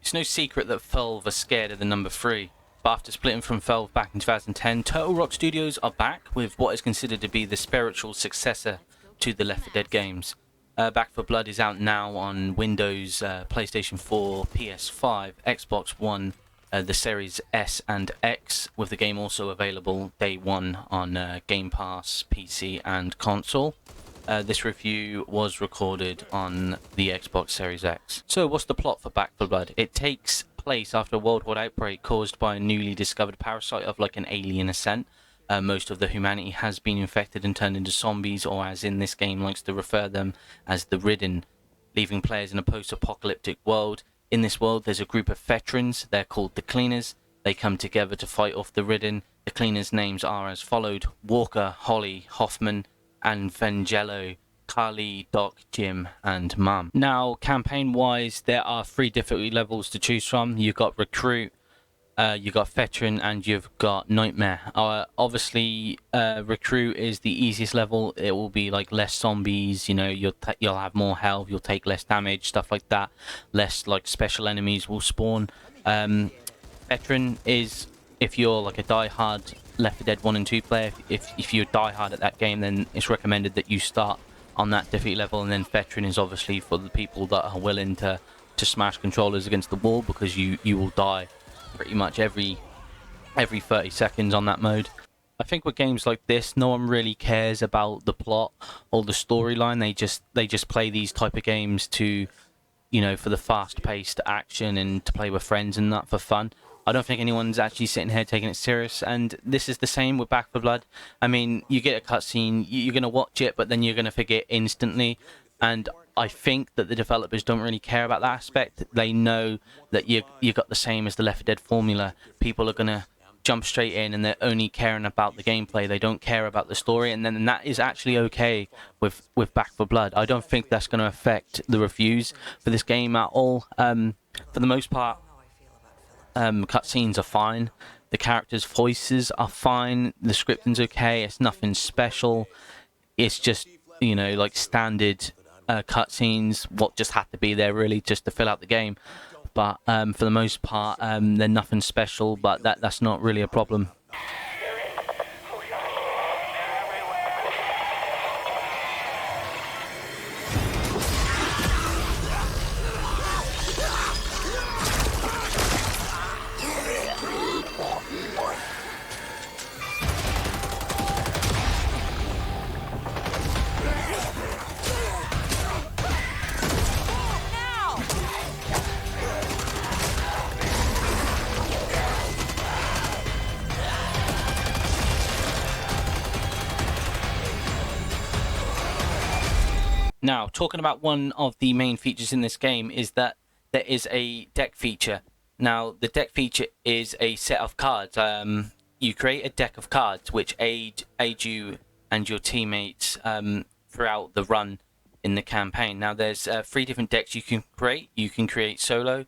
It's no secret that Valve are scared of the number 3, but after splitting from Valve back in 2010, Turtle Rock Studios are back with what is considered to be the spiritual successor to the Left 4 Dead games. Back 4 Blood is out now on Windows, PlayStation 4, PS5, Xbox One, the Series S and X, with the game also available day one on Game Pass, PC and console. This review was recorded on the Xbox Series X. So what's the plot for Back 4 Blood? It takes place after a worldwide outbreak caused by a newly discovered parasite of like an alien ascent. Most of the humanity has been infected and turned into zombies, or as in this game likes to refer them as the Ridden, leaving players in a post-apocalyptic world. In this world there's a group of veterans, they're called the Cleaners. They come together to fight off the Ridden. The Cleaners' names are as followed: Walker, Holly, Hoffman, and Vangelo, Carly, Doc, Jim, and Mum. Now, campaign-wise, there are 3 difficulty levels to choose from. You've got Recruit, you've got Veteran, and you've got Nightmare. Obviously, Recruit is the easiest level. It will be like less zombies, you know, you'll have more health, you'll take less damage, stuff like that. Less like special enemies will spawn. Veteran is if you're like a die-hard Left 4 Dead 1 and 2 player. If you die hard at that game, then it's recommended that you start on that difficulty level. And then Veteran is obviously for the people that are willing to smash controllers against the wall, because you will die pretty much every 30 seconds on that mode. I think with games like this, no one really cares about the plot or the storyline. They just play these type of games to, you know, for the fast-paced action and to play with friends and that for fun. I don't think anyone's actually sitting here taking it serious, and this is the same with Back 4 Blood. I mean, you get a cutscene, you're going to watch it, but then you're going to forget instantly, and I think that the developers don't really care about that aspect. They know that you got the same as the Left 4 Dead formula. People are going to jump straight in, and they're only caring about the gameplay. They don't care about the story, and then that is actually okay with Back 4 Blood. I don't think that's going to affect the reviews for this game at all. For the most part, cutscenes are fine, the characters' voices are fine, the scripting's okay, it's nothing special, it's just, you know, like standard cutscenes, what just had to be there really just to fill out the game. But for the most part, they're nothing special, but that's not really a problem. Now, talking about one of the main features in this game is that there is a deck feature. Now, the deck feature is a set of cards. You create a deck of cards which aid you and your teammates throughout the run in the campaign. Now, there's 3 different decks you can create. You can create solo,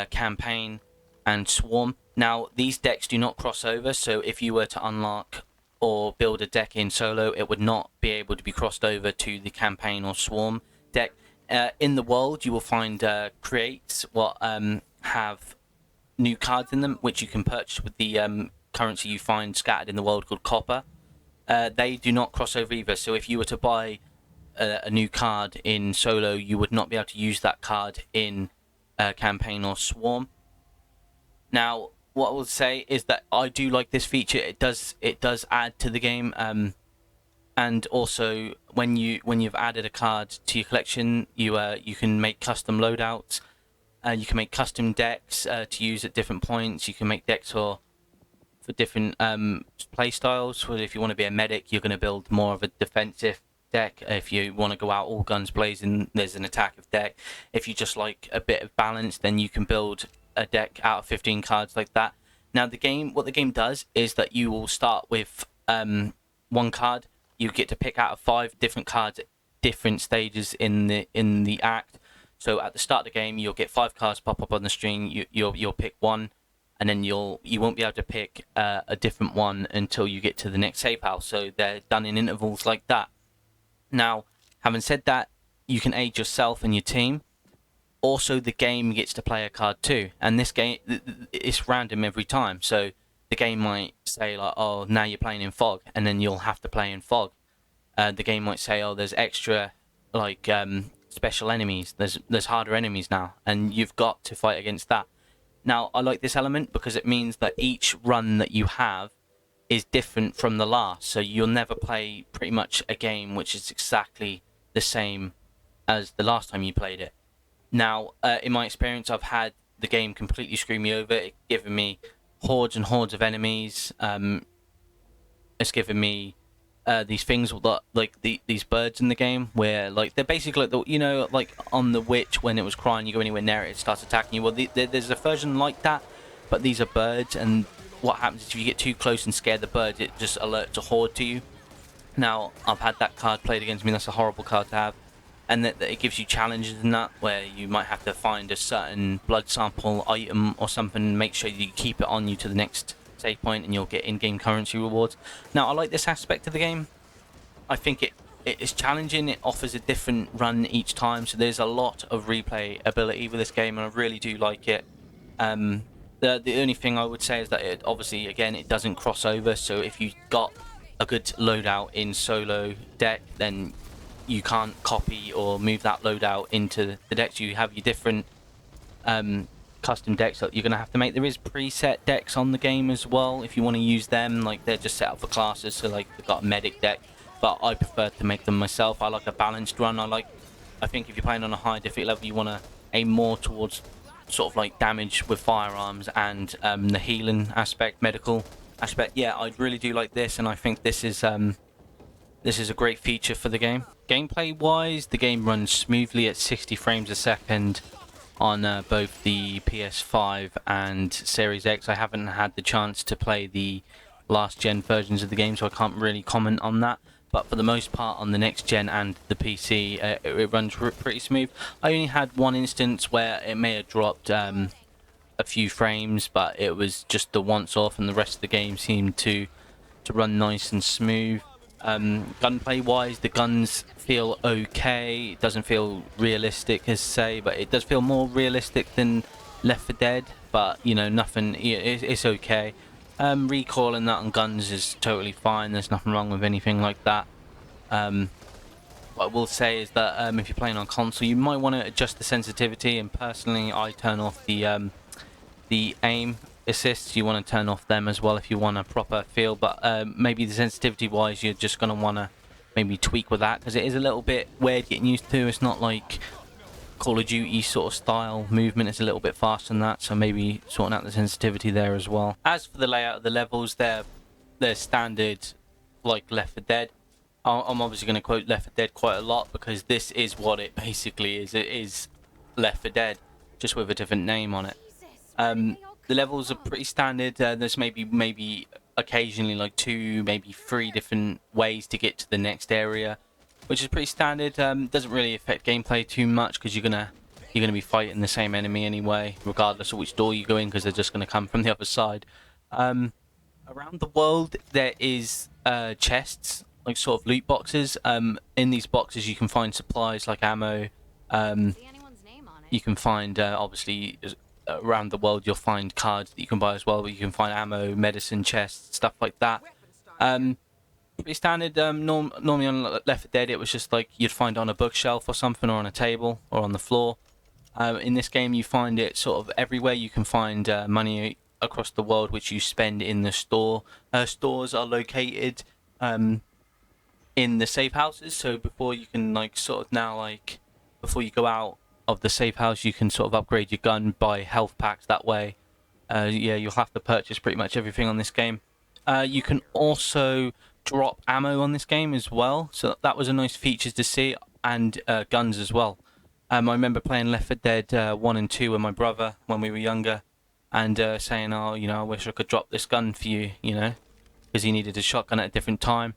campaign, and swarm. Now, these decks do not cross over, so if you were to unlock or build a deck in solo, it would not be able to be crossed over to the campaign or swarm deck. In the world, you will find crates what have new cards in them, which you can purchase with the currency you find scattered in the world called copper. They do not cross over either, so if you were to buy a new card in solo, you would not be able to use that card in campaign or swarm. Now, what I will say is that I do like this feature. It does add to the game, and also when you've added a card to your collection, you can make custom loadouts. You can make custom decks to use at different points. You can make decks for different play styles. So if you want to be a medic, you're going to build more of a defensive deck. If you want to go out all guns blazing, there's an attacking deck. If you just like a bit of balance, then you can build a deck out of 15 cards like that. Now, what the game does is that you will start with 1 card. You get to pick out of 5 different cards at different stages in the act. So at the start of the game, you'll get 5 cards pop up on the screen. You'll pick one, and then you won't be able to pick a different one until you get to the next save house. So they're done in intervals like that. Now, having said that, you can aid yourself and your team. Also, the game gets to play a card too, and this game, it's random every time. So the game might say like, oh, now you're playing in fog, and then you'll have to play in fog. The game might say, oh, there's extra like special enemies. There's harder enemies now, and you've got to fight against that. Now, I like this element because it means that each run that you have is different from the last. So you'll never play pretty much a game which is exactly the same as the last time you played it. Now, in my experience, I've had the game completely screw me over. It's given me hordes and hordes of enemies. It's given me these things that, like these birds in the game, where like they're basically like like on the witch when it was crying, you go anywhere near it, it starts attacking you. Well, there's a version like that, but these are birds, and what happens is if you get too close and scare the bird, it just alerts a horde to you. Now, I've had that card played against me. That's a horrible card to have. And that it gives you challenges in that, where you might have to find a certain blood sample item or something, make sure you keep it on you to the next save point, and you'll get in-game currency rewards. Now, I like this aspect of the game. I think it is challenging. It offers a different run each time, so there's a lot of replay ability with this game, and I really do like it. The only thing I would say is that it obviously, again, it doesn't cross over, so if you got a good loadout in solo deck, then you can't copy or move that loadout into the decks. You have your different custom decks that you're going to have to make. There is preset decks on the game as well if you want to use them. Like, they're just set up for classes, so like they've got a medic deck, but I prefer to make them myself. I like a balanced run. I think if you're playing on a high difficulty level, you want to aim more towards sort of like damage with firearms and the healing aspect, medical aspect. Yeah, I really do like this, and I think this is a great feature for the game. Gameplay wise, the game runs smoothly at 60 frames a second on both the PS5 and Series X. I haven't had the chance to play the last gen versions of the game, so I can't really comment on that. But for the most part, on the next gen and the PC, it runs pretty smooth. I only had one instance where it may have dropped a few frames, but it was just the once off, and the rest of the game seemed to run nice and smooth. Gunplay wise, the guns feel okay. It doesn't feel realistic as say, but it does feel more realistic than Left 4 Dead, but you know, nothing, it's okay. Recoil and that on guns is totally fine. There's nothing wrong with anything like that. What I will say is that if you're playing on console, you might want to adjust the sensitivity, and personally I turn off the aim assists. You want to turn off them as well if you want a proper feel, but maybe the sensitivity wise, you're just going to want to maybe tweak with that, because it is a little bit weird getting used to. It's not like Call of Duty sort of style movement. It's a little bit faster than that, so maybe sorting out the sensitivity there as well. As for the layout of the levels, they're standard like Left 4 Dead. I'm obviously going to quote Left 4 Dead quite a lot, because this is what it basically is. It is Left 4 Dead, just with a different name on it. The levels are pretty standard. There's maybe occasionally like 2, maybe 3 different ways to get to the next area, which is pretty standard. Doesn't really affect gameplay too much, because you're gonna be fighting the same enemy anyway, regardless of which door you go in, because they're just gonna come from the other side. Around the world, there is chests, like sort of loot boxes. In these boxes, you can find supplies like ammo. You can find obviously. Around the world, you'll find cards that you can buy as well, but you can find ammo, medicine chests, stuff like that. Pretty standard. Normally on Left 4 Dead, it was just like you'd find on a bookshelf or something, or on a table, or on the floor. In this game, you find it sort of everywhere. You can find money across the world, which you spend in the store. Stores are located in the safe houses, so before you can before you go out of the safe house, you can sort of upgrade your gun, buy health packs that way. Yeah, you'll have to purchase pretty much everything on this game. You can also drop ammo on this game as well, so that was a nice feature to see, and guns as well. I remember playing Left 4 Dead 1 and 2 with my brother when we were younger, and saying, oh, you know, I wish I could drop this gun for you, you know, because he needed a shotgun at a different time,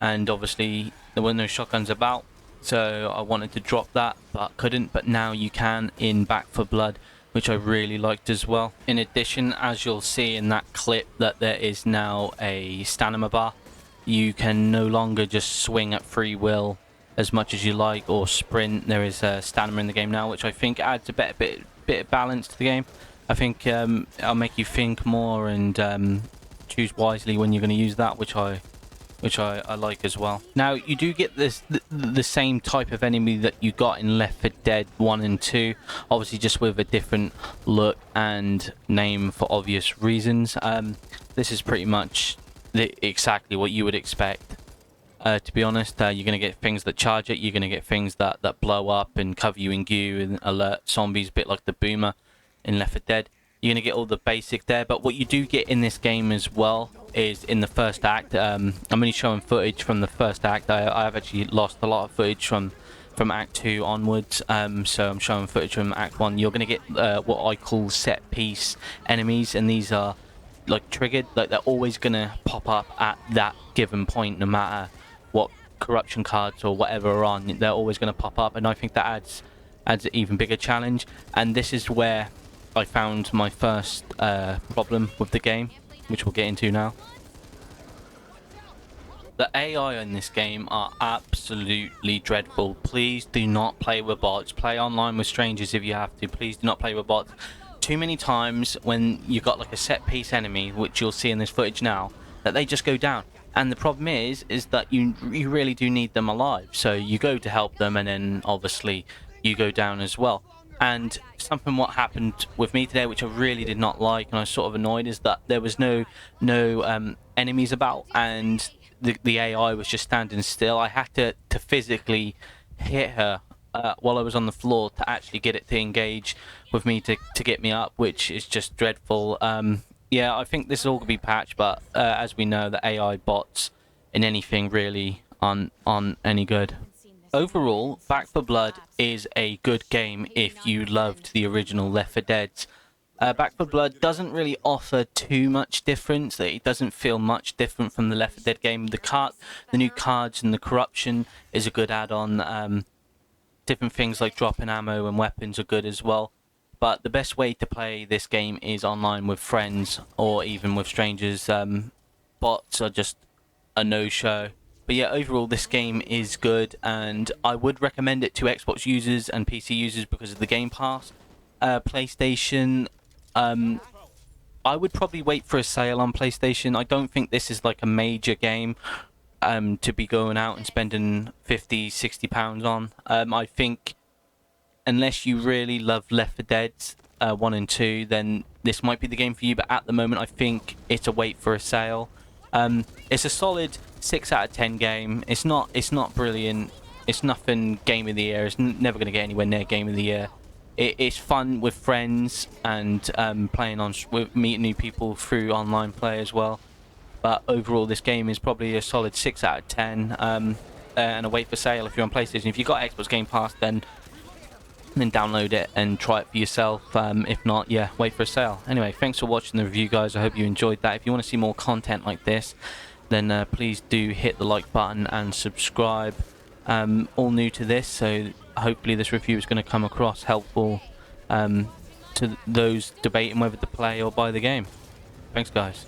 and obviously there were no shotguns about. So I wanted to drop that, but couldn't. But now you can in Back 4 Blood, which I really liked as well. In addition, as you'll see in that clip, that there is now a stamina bar. You can no longer just swing at free will as much as you like, or sprint. There is stamina in the game now, which I think adds a bit of balance to the game. I think it'll make you think more and choose wisely when you're going to use that, which I like as well. Now, you do get the same type of enemy that you got in Left 4 Dead 1 and 2, obviously just with a different look and name for obvious reasons. This is pretty much exactly what you would expect. To be honest, you're going to get things that charge it, you're going to get things that blow up and cover you in goo and alert zombies, a bit like the boomer in Left 4 Dead. You're going to get all the basic there, but what you do get in this game as well is in the first act. I'm only showing footage from the first act. I've actually lost a lot of footage from Act 2 onwards, so I'm showing footage from Act 1. You're going to get what I call set piece enemies, and these are like triggered, like they're always going to pop up at that given point, no matter what corruption cards or whatever are on. They're always going to pop up, and I think that adds an even bigger challenge. And this is where I found my first problem with the game, which we'll get into now. The AI in this game are absolutely dreadful. Please do not play with bots. Play online with strangers if you have to. Please do not play with bots. Too many times when you've got like a set piece enemy, which you'll see in this footage now, that they just go down. And the problem is that you really do need them alive. So you go to help them, and then obviously you go down as well. And something what happened with me today, which I really did not like, and I was sort of annoyed, is that there was no enemies about, and the AI was just standing still. I had to physically hit her while I was on the floor to actually get it to engage with me to get me up, which is just dreadful. Yeah, I think this is all going to be patched, but as we know, the AI bots in anything really aren't any good. Overall, Back 4 Blood is a good game if you loved the original Left 4 Dead. Back 4 Blood doesn't really offer too much difference. It doesn't feel much different from the Left 4 Dead game. The new cards and the corruption is a good add-on. Different things like dropping ammo and weapons are good as well. But the best way to play this game is online with friends or even with strangers. Bots are just a no-show. But yeah, overall this game is good, and I would recommend it to Xbox users and PC users because of the Game Pass. PlayStation, I would probably wait for a sale on PlayStation. I don't think this is like a major game to be going out and spending £50, £60 on. I think unless you really love Left 4 Dead 1 and 2, then this might be the game for you, but at the moment I think it's a wait for a sale. It's a solid 6 out of 10 game. It's not brilliant. It's nothing game of the year. It's never going to get anywhere near game of the year. It's fun with friends and playing with meeting new people through online play as well. But overall, this game is probably a solid 6 out of 10 and a wait for sale if you're on PlayStation. If you've got Xbox Game Pass, then download it and try it for yourself. If not, yeah, wait for a sale. Anyway, thanks for watching the review, guys. I hope you enjoyed that. If you want to see more content like this, then please do hit the like button and subscribe. All new to this, so hopefully this review is going to come across helpful to those debating whether to play or buy the game. Thanks, guys.